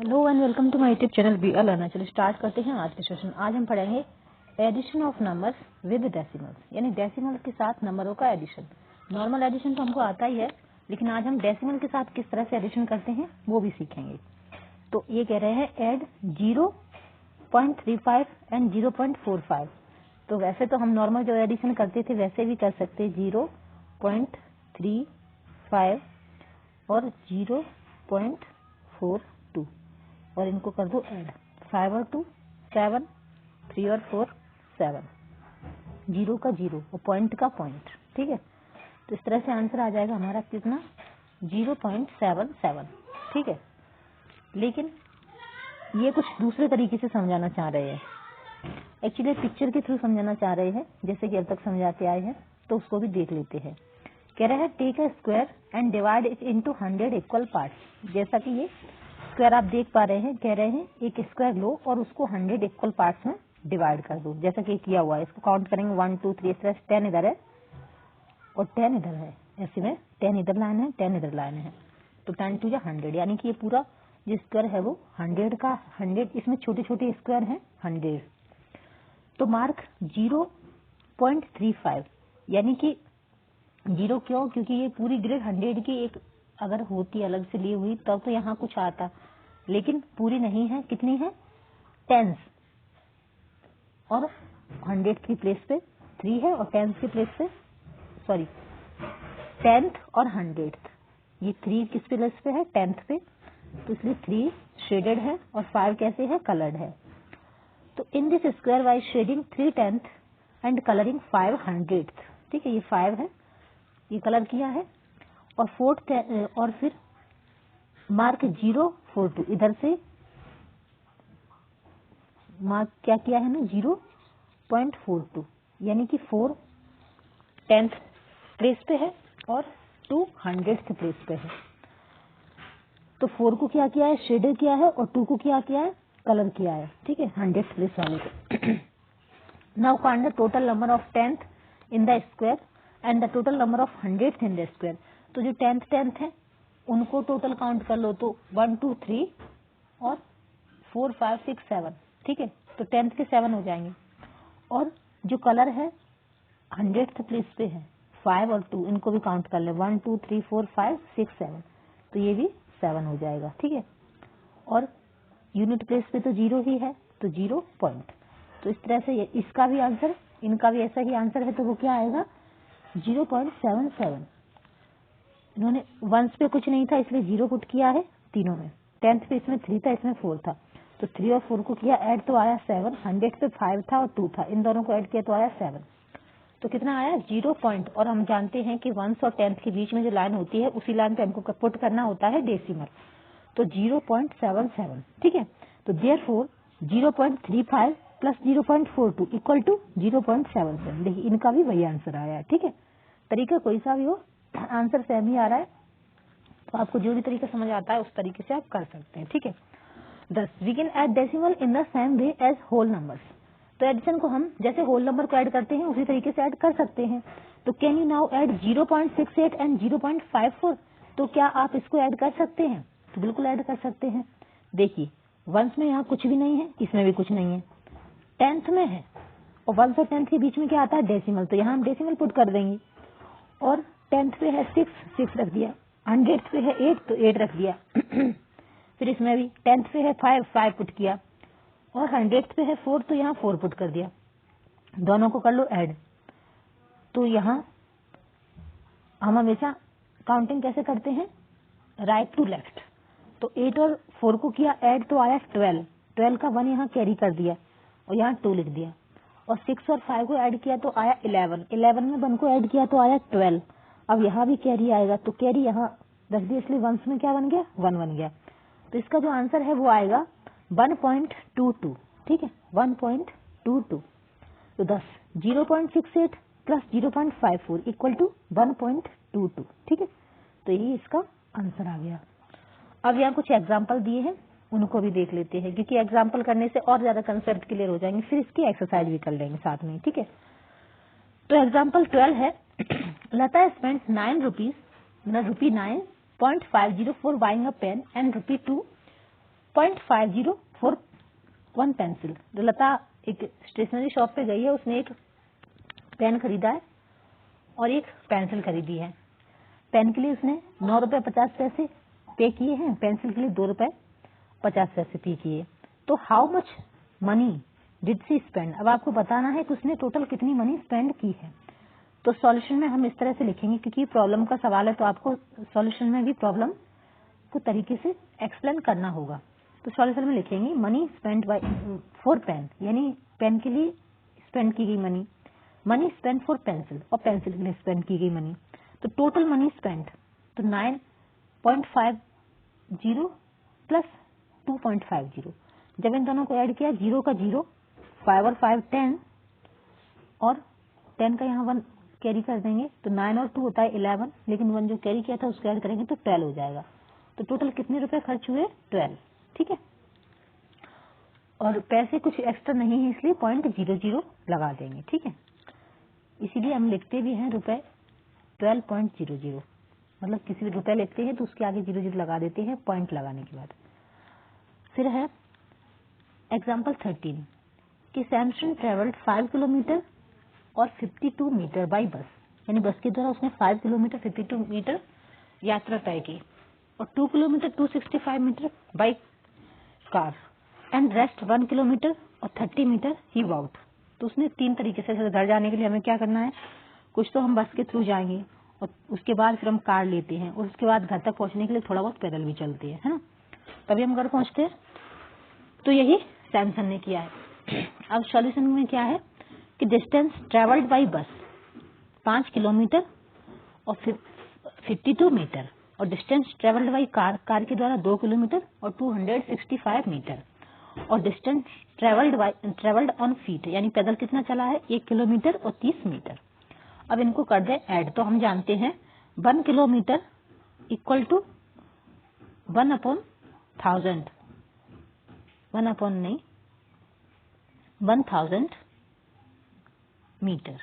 Hello and welcome to my YouTube channel be a learner. चलिए start करते हैं आज के सेशन। आज हम पढ़ेंगे addition of numbers with decimals, यानी डेसिमल के साथ नंबरों का एडिशन। नॉर्मल एडिशन तो हमको आता ही है, लेकिन आज हम डेसिमल के साथ किस तरह से एडिशन करते हैं वो भी सीखेंगे। तो ये कह रहे हैं एड 0.35 एंड 0.45। तो वैसे तो हम नॉर्मल जो एडिशन करते थे वैसे भी कर सकते हैं, 0.35 और 0.42 और इनको कर दो ऐड। 5 और 2 7, 3 और 4 7, 0 का 0 और पॉइंट का पॉइंट। ठीक है, तो इस तरह से आंसर आ जाएगा हमारा कितना, 0.77। ठीक है, लेकिन ये कुछ दूसरे तरीके से समझाना चाह रहे हैं। एक्चुअली पिक्चर के थ्रू समझाना चाह रहे हैं, जैसे कि अब तक समझाते आए हैं, तो उसको भी देख लेते हैं। कह रहे हैं take a square and divide it into 100 equal parts. जैसा कि ये स्क्वायर आप देख पा रहे हैं, कह रहे हैं एक स्क्वायर लो और उसको 100 इक्वल पार्ट्स में डिवाइड कर दो, जैसा कि किया हुआ है। इसको काउंट करेंगे 1 2 3, इस तरह से 10 इधर है और 10 इधर है, ऐसे में 10 इधर लाइन है, 10 इधर लाइन है, तो 10 टू 100, यानी कि ये पूरा जो स्क्वायर है वो 100 का 100, इसमें छोटे छोटे स्क्वायर हैं 100। तो मार्क 0.35, यानी कि 0 क्यों, क्योंकि ये पूरी ग्रिड 100 की एक अगर होती अलग से ली हुई तब तो यहाँ कुछ आता, लेकिन पूरी नहीं है। कितनी है, टेंस, और 100 की प्लेस पे 3 है और टेंस की प्लेस पे, सॉरी, 10th और 100th, ये 3 किस प्लेस पे है, 10th पे, तो इसलिए 3 शेडेड है और 5 कैसे है, कलर्ड है। तो in this square by shading 3 10th and colouring 5 100th। ठीक है, ये 5 है, ये कलर किया है, और 4th और फिर मार्क 042, इधर से मार्क क्या किया है ना, 0.42, यानी कि 4 10th प्लेस पे है और 2 100th प्लेस पे है। तो 4 को क्या किया है, शेडर किया है, और 2 को क्या किया है, कलर किया है। ठीक है, 100th प्लेस वाले को। Now find the total number of 10th in the square and the total number of 100th in the square. तो जो 10th है उनको टोटल काउंट कर लो, तो 1 2 3 और 4 5 6 7। ठीक है, तो 10th के 7 हो जाएंगे, और जो कलर है 100th प्लेस पे है 5 और 2, इनको भी काउंट कर ले, 1 2 3 4 5 6 7, तो ये भी 7 हो जाएगा। ठीक है, और यूनिट प्लेस पे तो 0 ही है, तो 0 पॉइंट। तो इस तरह से इसका भी आंसर, इनका भी ऐसा ही आंसर है, तो वो क्या आएगा, 0.77। इन्होंने वंस पे कुछ नहीं था इसलिए 0 पुट किया है तीनों में। 10th पे इसमें 3 था, इसमें 4 था, तो 3 और 4 को किया ऐड, तो आया 7। 100 पे 5 था और 2 था, इन दोनों को ऐड किया तो आया 7। तो कितना आया, 0 पॉइंट। और हम जानते हैं कि 1 और 10th के बीच में जो लाइन होती है उसी लाइन पे हमको पुट करना होता है डेसिमल, तो 0.77। ठीक है, तो देयरफॉर 0.35 प्लस 0.42 इक्वल टू 0.77। देखिए इनका भी वही आंसर आया है। ठीक है, तरीका कोई सा भी हो, आंसर सेम ही आ रहा है, तो आपको जो भी तरीका समझ आता है उस तरीके से आप कर सकते हैं। ठीक है, 10 we can add decimal in the same way as whole numbers. तो एडिशन को हम जैसे होल नंबर को ऐड करते हैं उसी तरीके से ऐड कर सकते हैं। तो can you now add 0.68 and 0.54। तो क्या आप इसको ऐड कर सकते हैं, तो बिल्कुल ऐड कर सकते हैं। देखिए वंस में यहाँ कुछ भी नहीं है, इसमें भी कुछ नहीं है, 10th में है, और 1 और 10th के बीच में क्या आता है, डेसिमल, तो यहाँ हम डेसिमल पुट कर देंगे। और 10th पे है 6 रख दिया, 100th पे है 8 तो 8 रख दिया। फिर इसमें भी 10th पे है 5 पुट किया, और 100th पे है 4 तो यहाँ 4 पुट कर दिया। दोनों को कर लो ऐड। तो यहाँ हम हमेशा काउंटिंग कैसे करते हैं, राइट टू लेफ्ट। तो 8 और 4 को किया ऐड, तो आया 12। 12 का 1 यहाँ कैरी कर दिया और यहाँ 2 लिख दिया, और 6 और 5 को ऐड किया तो आया 11। 11 में 1 को ऐड किया तो आया 12। अब यहाँ भी कैरी आएगा, तो कैरी यहाँ रख दिया, इसलिए वंस में क्या बन गया, 1 बन गया। तो इसका जो आंसर है वो आएगा 1.22। ठीक है, 1.22। तो 10 0.68 प्लस 0.54 इक्वल टू 1.22। ठीक है, तो यही इसका आंसर आ गया। अब यहाँ कुछ एग्जाम्पल दिए हैं, उनको भी देख लेते हैं, क्योंकि एग्जाम्पल करने से और ज्यादा कंसेप्ट क्लियर हो जाएंगे, फिर इसकी एक्सरसाइज भी कर लेंगे साथ में। ठीक है, तो एग्जाम्पल 12 है, Lata spend 9 rupees ₹9.504 buying a pen and ₹2 0.50 for 1 pencil. Lata एक स्टेशनरी शॉप पे गई है, उसने एक पेन खरीदा है और एक पेंसिल खरीदी है। पेन के लिए उसने 9 रुपए 50 पैसे पे किए हैं, पेंसिल के लिए 2 रुपए 50 पैसे पे किए। तो how much money did she spend, अब आपको बताना है कि उसने टोटल कितनी मनी स्पेंड की है। तो सॉल्यूशन में हम इस तरह से लिखेंगे, क्योंकि प्रॉब्लम का सवाल है तो आपको सॉल्यूशन में भी प्रॉब्लम को तरीके से एक्सप्लेन करना होगा। तो सॉल्यूशन में लिखेंगे money spend by for pen, यानी पेन के लिए स्पेंड की गई money, money spend for pencil और पेंसिल के लिए स्पेंड की गई मनी। तो टोटल मनी स्पेंड तो 9.50 प्लस 2.50, जब इन दोनों को ऐड किया 0 का 0, 5 और 5 10 और 10 का यहाँ 1 कैरी कर देंगे तो 9 और 2 होता है 11, लेकिन 1 जो कैरी किया था उसको ऐड करेंगे तो 12 हो जाएगा। तो टोटल कितने रुपए खर्च हुए? 12। ठीक है, और पैसे कुछ एक्स्ट्रा नहीं है इसलिए 0.00 लगा देंगे। ठीक है, इसीलिए हम लिखते भी हैं रुपए 12.00, मतलब किसी भी रुपए लिखते हैं तो उसके आगे 00 लगा देते हैं पॉइंट लगाने के बाद। फिर है एग्जाम्पल 13 कि सैमसन ट्रेवल्ड 5 किलोमीटर और 52 मीटर बाई बस, यानी बस के द्वारा उसने 5 किलोमीटर 52 मीटर यात्रा तय की और 2 kilometre 265 metre by car and rest 1 kilometre और 30 मीटर ही वॉकड। तो उसने 3 तरीके से, घर जाने के लिए हमें क्या करना है, कुछ तो हम बस के थ्रू जाएंगे और उसके बाद फिर हम कार लेते हैं और उसके बाद घर तक पहुंचने के लिए थोड़ा बहुत पैदल भी चलते हैं, है ना, तभी हम घर पहुंचते हैं। तो यही सैमसन ने किया है। अब सॉल्यूशन में क्या है कि distance travelled by bus 5 kilometre और 52 मीटर और डिस्टेंस ट्रेवल्ड बाई कार के द्वारा 2 किलोमीटर और 265 मीटर और डिस्टेंस ट्रेवल्ड ऑन फीट, यानी पैदल कितना चला है 1 किलोमीटर और 30 मीटर। अब इनको कर दे ऐड, तो हम जानते हैं 1 किलोमीटर इक्वल टू 1/1000, 1000 मीटर।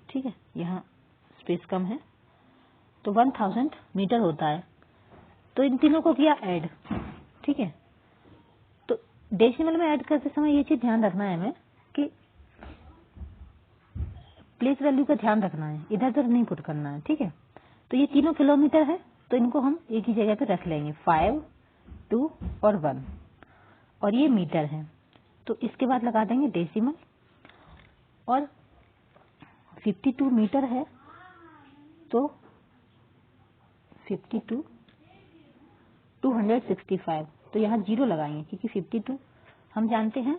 ठीक है, यहाँ स्पेस कम है तो 1000 मीटर होता है। तो इन तीनों को किया ऐड। ठीक है, तो डेसिमल में ऐड करते समय ये चीज ध्यान रखना है हमें कि प्लेस वैल्यू का ध्यान रखना है, इधर उधर नहीं पुट करना है। ठीक है, तो ये तीनों किलोमीटर है तो इनको हम एक ही जगह पे रख लेंगे, 5, 2 और 1, और ये मीटर है तो इसके बाद लगा देंगे डेसिमल। और 52 मीटर है तो 52 265, तो यहाँ 0 लगाएंगे क्योंकि 52 हम जानते हैं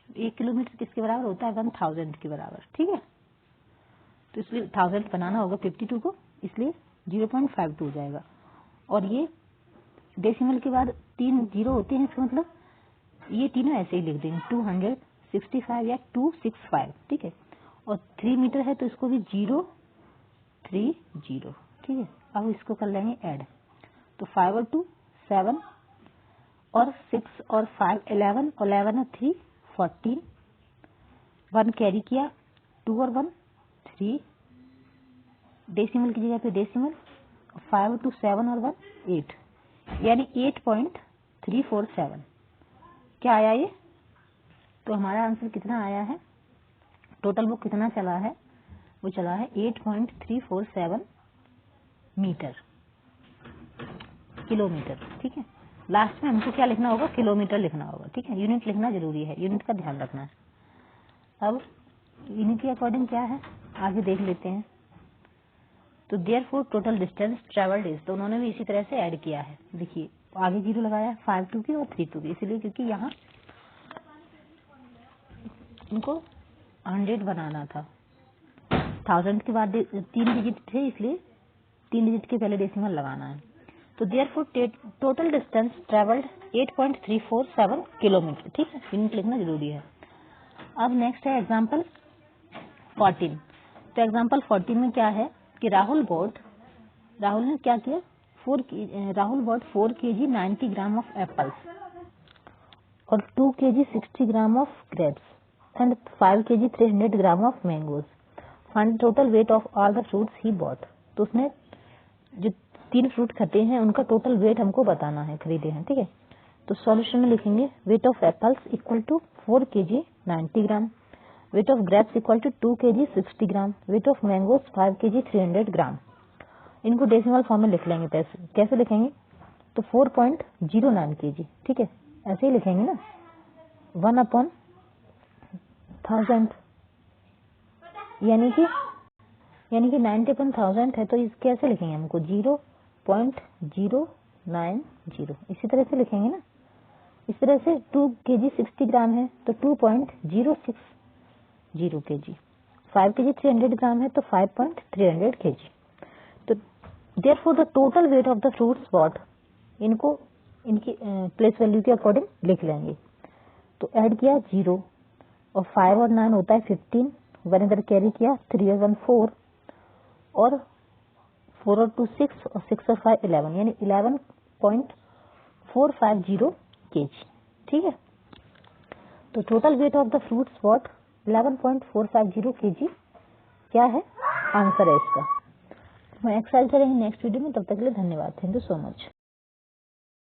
1 किलोमीटर किसके बराबर होता है 1000 के बराबर। ठीक है, तो इसलिए 1000 बनाना होगा 52 को, इसलिए 0.52 हो जाएगा। और ये डेसिमल के बाद 3 0 होते हैं, इसका मतलब ये तीनों ऐसे ही लिख देंगे 265 या 265। ठीक है, और 3 मीटर है तो इसको भी 030। ठीक है, अब इसको कर लेंगे ऐड, तो 5 और 2 7 और 6 और 5 11 और 11 और 3 14, 1 कैरी किया 2 और 1 3, डेसिमल की जगह पे डेसिमल, 5 और 2 7 और 1 8, यानी 8.347। क्या आया ये? तो हमारा आंसर कितना आया है, टोटल वो कितना चला है, वो चला है 8.347 मीटर, किलोमीटर। ठीक है, लास्ट में हमको क्या लिखना होगा, किलोमीटर लिखना होगा। ठीक है, यूनिट लिखना जरूरी है, यूनिट का ध्यान रखना है। अब यूनिट के अकॉर्डिंग क्या है आगे देख लेते हैं। तो therefore total distance travelled is, तो उन्होंने भी इसी तरह से ऐड किया है। देखिए आगे 0 लगाया 5 2 की और 3 2 की, इसलिए क्योंकि यहाँ उनको 100 बनाना था, 1000 के बाद 3 डिजिट थे इसलिए 3 डिजिट के पहले डेसिमल लगाना है। तो therefore total distance travelled 8.347 kilometre. ठीक है, यूनिट लिखना जरूरी है। अब नेक्स्ट है एग्जाम्पल 14। तो एग्जाम्पल 14 में क्या है कि राहुल ने क्या किया, Rahul bought 4 kg 90 gram of apples और 2 kg 60 gram of grapes and 5 kg 300 gram of mangoes. Find total weight of all the fruits he bought. तो उसने जो 3 फ्रूट खरीदे हैं उनका टोटल वेट हमको बताना है, खरीदे हैं, ठीक है। तो सॉल्यूशन में लिखेंगे weight of apples equal to 4 kg 90 gram, weight of grapes equal to 2 kg 60 gram, weight of mangoes 5 kg 300 gram. इनको डेसिमल फॉर्म में लिख लेंगे। कैसे लिखेंगे? तो 4.09 kg, ठीक है, ऐसे ही लिखेंगे ना, 1/1000, यानी कि 90/1000 है, तो इस कैसे लिखेंगे हमको? 0.090, इसी तरह से लिखेंगे ना। इस तरह से 2 kg 60 ग्राम है तो 2.060 kg, 5 kg 300 ग्राम है तो 5.300 kg। तो therefore the total weight of the fruits what, इनको इनकी प्लेस वैल्यू के अकॉर्डिंग लिख लेंगे। तो ऐड किया 0 और 5 और 9 होता है 15, 1 इधर कैरी किया, 3 और 1 4 और 4 और 2 6 और 6 और 5 11, यानी 11.450 kg, ठीक है। तो total weight of the fruits what 11.450 kg क्या है? आंसर है इसका। मैं एक्सरसाइज करेंगे नेक्स्ट वीडियो में, तब तक के लिए धन्यवाद। Thank you so much.